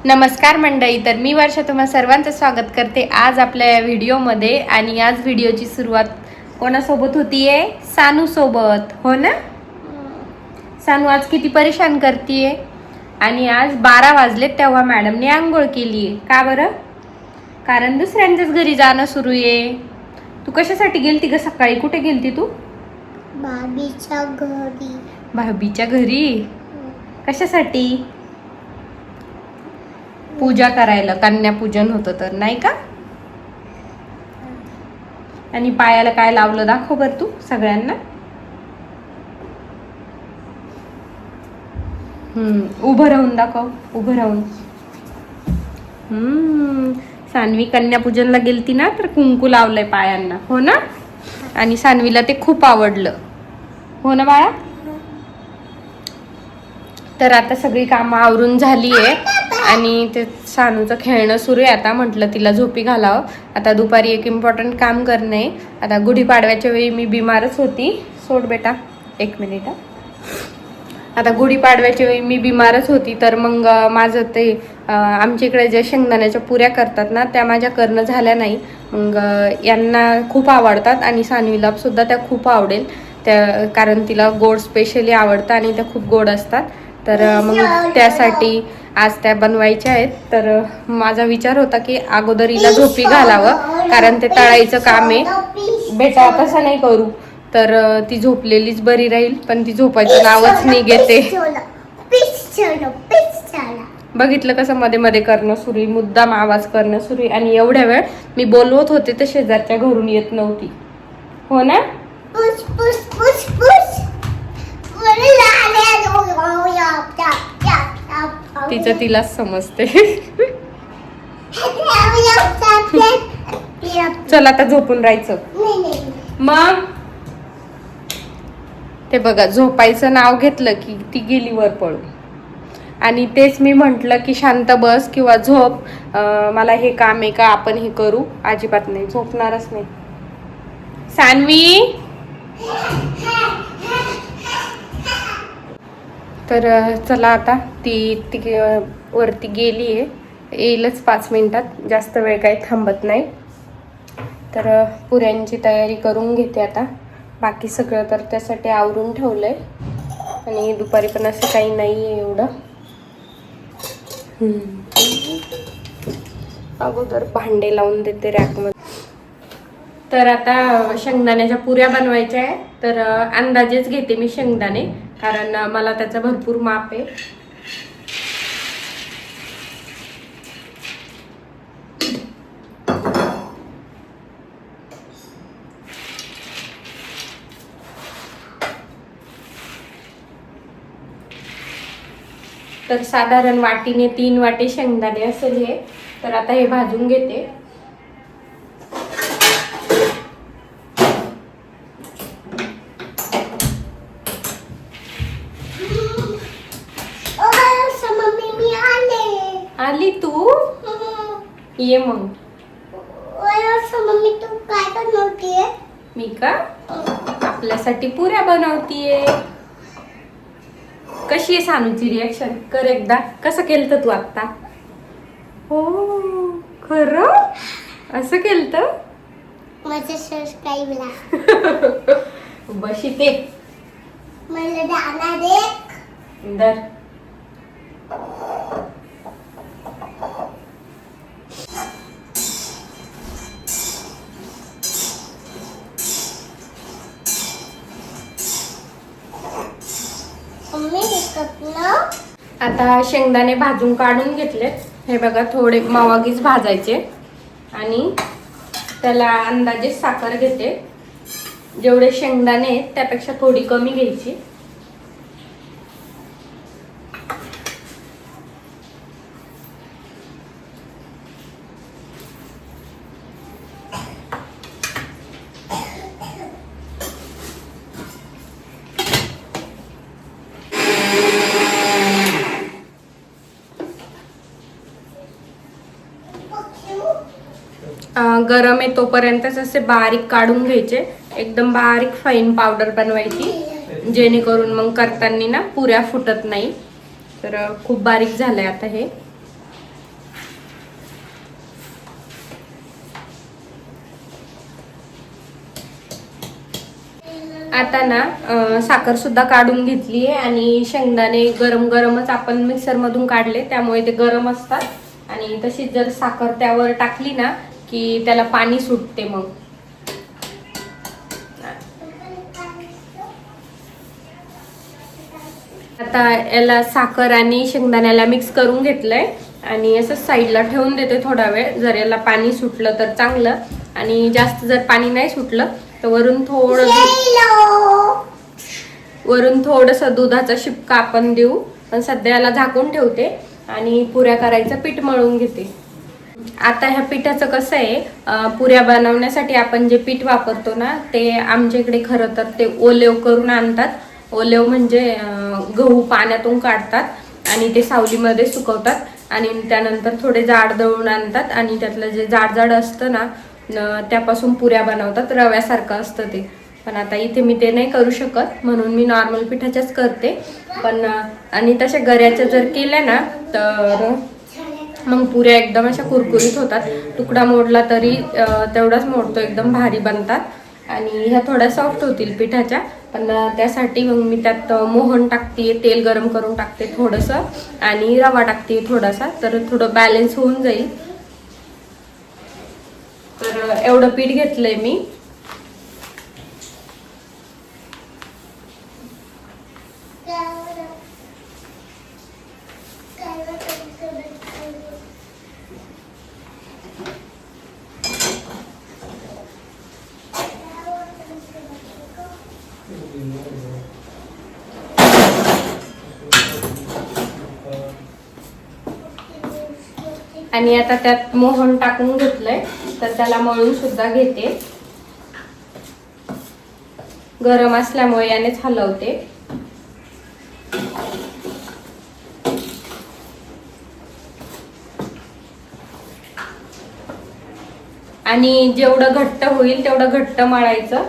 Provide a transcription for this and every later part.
नमस्कार मंडळी, तर मी वर्षा तुम्हा सर्वांचं स्वागत करते आज आपल्या या व्हिडिओमध्ये. आणि आज व्हिडिओची सुरुवात कोणासोबत होतीये? सानू सोबत, हो ना? सानू आज किती परेशान करतीये. आणि आज 12 वाजले तेव्हा मॅडमने आंघोळ केलीये. का बरं? कारण दुसऱ्यांच्याच घरी जाणं सुरू आहे. तू कशासाठी गेलती ग सकाळी? कुठे गेलती तू? भाभीच्या घरी. भाभीच्या घरी? कशासाठी? पूजा करायला, कन्यापूजन होतं तर, नाही का? आणि पायाला काय लावलं दाखव बर तू सगळ्यांना. उभं राहून दाखव, उभं राहून. सान्वी कन्यापूजनला गेलती ना, तर कुंकू लावलंय पायांना, हो ना? आणि सान्वीला ते खूप आवडलं, हो ना बाळा? तर आता सगळी कामं आवरून झाली आहे आणि ते सानूचं खेळणं सुरू आहे. आता म्हटलं तिला झोपी घालावं. आता दुपारी एक इम्पॉर्टंट काम करणं आहे. आता गुढीपाडव्याच्या वेळी मी बिमारच होती. सोड बेटा, 1 मिनिट. आता गुढीपाडव्याच्या वेळी मी बिमारच होती, तर मग माझं ते आमच्या इकडे जे शेंगदाण्याच्या पुऱ्या करतात ना, त्या माझ्या करणं झाल्या नाही. मग यांना खूप आवडतात आणि सानवीला सुद्धा त्या खूप आवडेल त्या, कारण तिला गोड स्पेशली आवडतं आणि त्या खूप गोड असतात. तर मग त्यासाठी आज त्या बनवायच्या आहेत. तर माझा विचार होता की अगोदर हिला झोपी घालावं, कारण ते तळायचं काम आहे. बेटा तसं नाही करू, तर ती झोपलेलीच बरी राहील. पण ती झोपायचं नावच नाही घेते. बघितलं कसं मध्ये मध्ये करणं सुरू आहे, मुद्दाम आवाज करणं सुरू आहे. आणि एवढ्या वेळ मी बोलवत होते तर शेजारच्या घरून येत नव्हती, हो ना? तिचं तिलाच समजते. चल आता झोपून राहायचं. मग ते बघा, झोपायचं नाव घेतलं की ती गेली वर पळून. आणि तेच मी म्हंटल की शांत बस किंवा झोप, मला हे काम आहे का, आपण हे करू. अजिबात नाही, झोपणारच नाही. सान्वी, तर चला आता ती वरती गेली आहे, येईलच 5 मिनिटात. जास्त वेळ काही थांबत नाही. तर पुऱ्यांची तयारी करून घेते आता. बाकी सगळं तर त्यासाठी आवरून ठेवलंय. आणि दुपारी पण असं काही नाही आहे एवढं. अगोदर भांडे लावून देते रॅकमध्ये. तर आता शेंगदाण्याच्या पुऱ्या बनवायच्या आहे. तर अंदाजेच घेते मी शेंगदाणे, कारण मला त्याचा भरपूर माप आहे. तर साधारण वाटीने 3 वाटे शेंगदाणे असेल हे. तर आता हे भाजून घेते. आली तू? ये मग. मम्मी तू काय बनवतेय? मी का आपल्यासाठी पुऱ्या बनवतीये. कशी आहे सानूची रिॲक्शन? कर एकदा. कसं केलं तू आता? हो खरं? असं केलं? माझं सबस्क्राईबला बशी ते मला दाना दे. दर आता शेंगदाणे भाजून काढून घेतले. हे बघा, थोडे मावागीच भाजायचे. आणि त्याला अंदाजे साखर घेते. जेवढे शेंगदाणे आहेत त्यापेक्षा थोडी कमी घ्यायची. गरम आहे तोपर्यंतच असे बारीक काढून घ्यायचे. एकदम बारीक फाईन पावडर बनवायची, जेणेकरून मग करताना ना पुऱ्या फुटत नाही. तर खूप बारीक झालंय आता हे. आता ना साखर सुद्धा काढून घेतली आहे आणि शेंगदाणे गरम गरमच आपण मिक्सरमधून काढले, त्यामुळे ते गरम असतात. आणि तशीच जर साखर त्यावर टाकली ना की त्याला पाणी सुटते. मग आता याला साखर आणि शेंगदाण्याला मिक्स करून घेतलंय आणि असं साईडला ठेवून देते थोडा वेळ. जर याला पाणी सुटलं तर चांगलं, आणि जास्त जर पाणी नाही सुटलं तर वरून थोडंसं दुधाचा शिपका आपण देऊ. पण सध्या याला झाकून ठेवते आणि पुऱ्या करायचं पीठ मळून घेते. आता ह्या पिठाचं कसं आहे, पुऱ्या बनवण्यासाठी आपण जे पीठ वापरतो ना ते आमच्या इकडे खरं तर ते ओलेव करून आणतात. ओलेव म्हणजे गहू पाण्यातून काढतात आणि ते सावलीमध्ये सुकवतात आणि त्यानंतर थोडे जाड दळून आणतात आणि त्यातलं जे जाड जाड असतं ना त्यापासून पुऱ्या बनवतात. रव्यासारखं असतं ते. पण आता इथे मी ते नाही करू शकत म्हणून मी नॉर्मल पिठाच्याच करते. पण आणि तशा गऱ्याच्या जर केल्या ना तर मग पुऱ्या एकदम अशा कुरकुरीत होतात. तुकडा मोडला तरी तेवढाच मोडतो, एकदम भारी बनतात. आणि ह्या थोड्या सॉफ्ट होतील पिठाच्या. पण त्यासाठी मग मी त्यात मोहन टाकते, तेल गरम करून टाकते थोडंसं आणि रवा टाकते थोडासा, तर थोडं बॅलन्स होऊन जाईल. तर एवढं पीठ घेतलंय मी. आणि आता त्यात मोहन टाकून घेतलंय तर त्याला मळून सुद्धा घेते. गरम असल्यामुळे यानेच हलवते. आणि जेवढं घट्ट होईल तेवढं घट्ट मळायचं,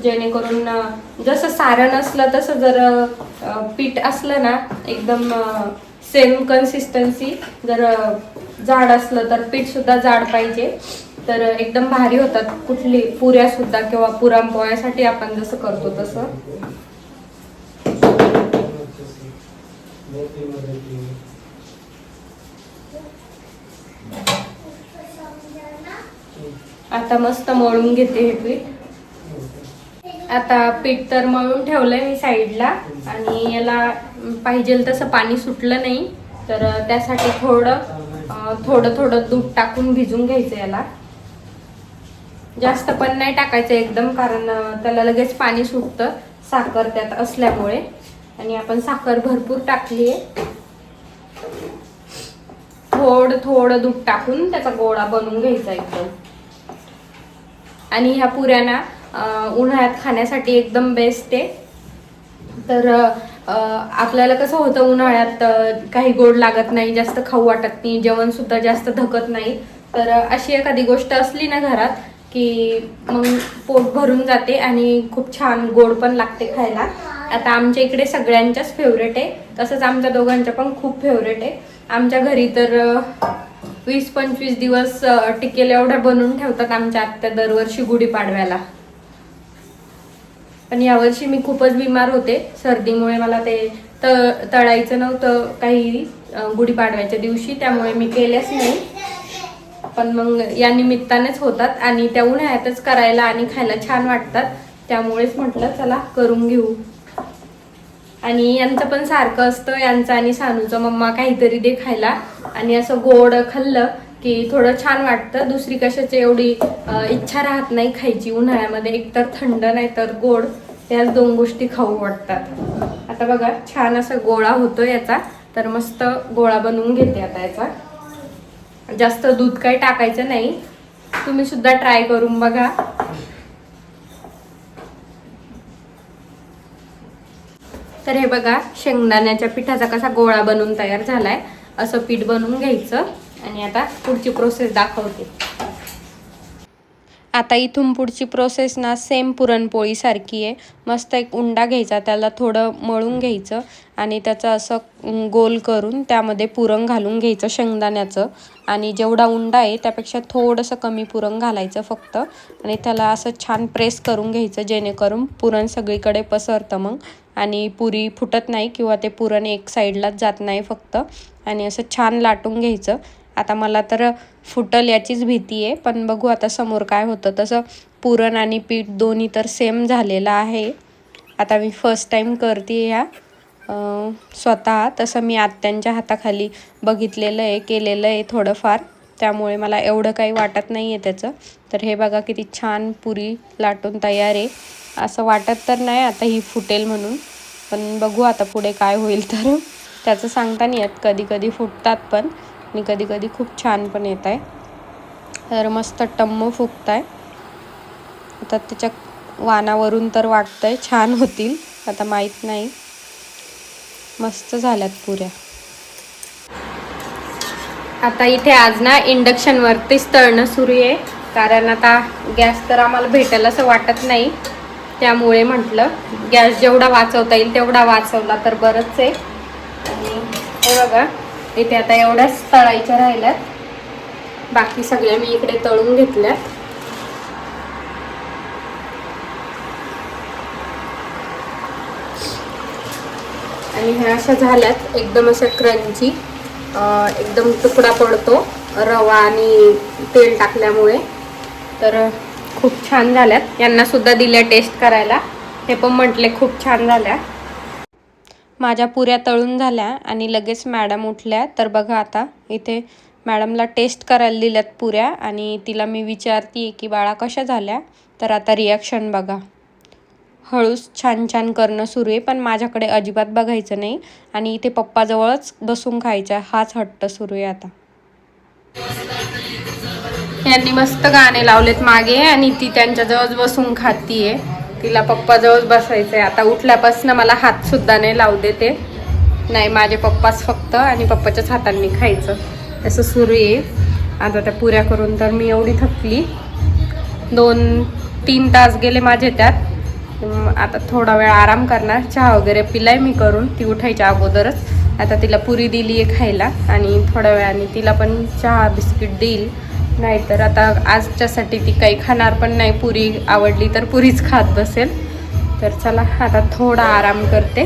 जेणेकरून जसं सारण असलं तसं जर पीठ असलं ना एकदम सेम कन्सिस्टन्सी, जर जाड असलं तर पीठ सुद्धा जाड पाहिजे, तर एकदम भारी होतात कुठली पुऱ्या सुद्धा किंवा पुरणपोळ्यासाठी आपण जसं करतो तसं. आता मस्त मळून घेते हे पीठ. आता पीठ तर मळून ठेवलंय मी साईडला आणि याला पाहिजे तसं पाणी सुटलं नाही, तर त्यासाठी थोडं थोडं दूध टाकून भिजून घ्यायचं याला. जास्त पण नाही टाकायचं एकदम, कारण त्याला लगेच पाणी सुटतं साखर त्यात असल्यामुळे. आणि आपण साखर भरपूर टाकली आहे. थोडं दूध टाकून त्याचा गोळा बनवून घ्यायचा एकदम. आणि ह्या पुऱ्यांना उन्हाळ्यात खाण्यासाठी एकदम बेस्ट आहे. तर आपल्याला कसं होतं उन्हाळ्यात काही गोड लागत नाही, जास्त खाऊ वाटत नाही, जेवण सुद्धा जास्त धकत नाही. तर अशी एखादी गोष्ट असली ना घरात की मग पोट भरून जाते आणि खूप छान गोड पण लागते खायला. आता आमच्या इकडे सगळ्यांच्याच फेवरेट आहे, तसंच आमच्या दोघांच्या पण खूप फेवरेट आहे. आमच्या घरी तर 20-25 दिवस टिकेल एवढ्या बनवून ठेवतात आमच्या आत्या दरवर्षी गुढीपाडव्याला. पण यावर्षी मी खूपच बिमार होते सर्दीमुळे, मला ते तळायचं नव्हतं काही गुढीपाडव्याच्या दिवशी, त्यामुळे मी केल्याच नाही. पण मग या निमित्तानेच होतात आणि त्या उन्हाळ्यातच करायला आणि खायला छान वाटतात, त्यामुळेच म्हटलं चला करून घेऊ. आणि यांचं पण सारखं असतं, यांचं आणि सानूचं मम्मा काहीतरी दे खायला. आणि असं गोड खाल्लं की थोडं छान वाटतं. दुसरी कशाची एवढी इच्छा राहत नाही खायची उन्हाळ्यामध्ये, एकतर थंड नाही तर गोड, याच दोन गोष्टी खाऊ वाटतात. आता बघा छान असा गोळा होतो याचा, तर मस्त गोळा बनवून घेते आता याचा. जास्त दूध काही टाकायचं नाही, तुम्ही सुद्धा ट्राय करून बघा. तर हे बघा शेंगदाण्याच्या पिठाचा कसा गोळा बनवून तयार झालाय. असं पीठ बनवून घ्यायचं आणि आता पुढची प्रोसेस दाखवते. आता इथून पुढची प्रोसेस ना सेम पुरणपोळीसारखी आहे. मस्त एक उंडा घ्यायचा, त्याला थोडं मळून घ्यायचं आणि त्याचं असं गोल करून त्यामध्ये पुरण घालून घ्यायचं शेंगदाण्याचं. आणि जेवढा उंडा आहे त्यापेक्षा थोडंसं कमी पुरण घालायचं फक्त. आणि त्याला असं छान प्रेस करून घ्यायचं, जेणेकरून पुरण सगळीकडे पसरतं मग. आणि पुरी फुटत नाही किंवा ते पुरण एक साईडलाच जात नाही फक्त. आणि असं छान लाटून घ्यायचं. आता मला तर फुटल याचीच भीती आहे, पण बघू आता समोर काय होतं. तसं पुरण आणि पीठ दोन्ही तर सेम झालेलं आहे. आता मी फर्स्ट टाईम करते ह्या स्वतः. तसं मी आत्यांच्या हाताखाली बघितलेलं आहे, केलेलं आहे थोडंफार, त्यामुळे मला एवढं काही वाटत नाही आहे त्याचं. तर हे बघा किती छान पुरी लाटून तयार आहे. असं वाटत तर नाही आता ही फुटेल म्हणून, पण बघू आता पुढे काय होईल. तर त्याचं सांगता नाही येत, कधी कधी फुटतात पण आणि कधी कधी खूप छान पण येत आहे. तर मस्त टम्म फुगत आहे. आता त्याच्या वाणावरून तर वाटतंय छान होतील, आता माहीत नाही. मस्त झाल्यात पुऱ्या. आता इथे आज ना इंडक्शनवरतीच तळणं सुरू आहे, कारण आता गॅस तर आम्हाला भेटेल असं वाटत नाही. त्यामुळे म्हटलं गॅस जेवढा वाचवता येईल तेवढा वाचवला तर बरंच आहे. आणि हे बघा इथे आता एवढ्याच तळायच्या राहिल्यात, बाकी सगळ्या मी इकडे तळून घेतल्यात. आणि ह्या अशा झाल्यात एकदम अशा क्रंची, एकदम तुकडा पडतो रवा आणि तेल टाकल्यामुळे. तर खूप छान झाल्यात. यांना सुद्धा दिल्या टेस्ट करायला, हे पण म्हटले खूप छान झाल्या. माझ्या पुऱ्या तळून झाल्या आणि लगेच मॅडम उठल्या. तर बघा आता इथे मॅडमला टेस्ट करायला दिल्यात पुऱ्या आणि तिला मी विचारते की बाळा कशा झाल्या. तर आता रिॲक्शन बघा. हळूच छान छान करणं सुरू आहे, पण माझ्याकडे अजिबात बघायचं नाही आणि इथे पप्पाजवळच बसून खायचा हाच हट्ट सुरू आहे. आता यांनी मस्त गाणे लावलेत मागे आणि ती त्यांच्याजवळ बसून खातीये. तिला पप्पाजवळ बसायचंय. आता उठल्यापासून मला हात सुद्धा नाही लावू देते. नाही, माझे पप्पाच फक्त आणि पप्पाच्याच हातांनी खायचं असं सुरू आहे. आता त्या पुऱ्या करून तर मी एवढी थकली, 2-3 तास गेले माझे त्यात. आता थोडा वेळ आराम करणार. चहा वगैरे पिलाय मी करून, ती उठायच्या अगोदरच. आता तिला पुरी दिली आहे खायला आणि थोड्या वेळाने तिला पण चहा बिस्किट देईल. नाहीतर आता आजच्यासाठी ती काही खाणार पण नाही. पुरी आवडली तर पुरीच खात बसेल. तर चला आता थोडा आराम करते.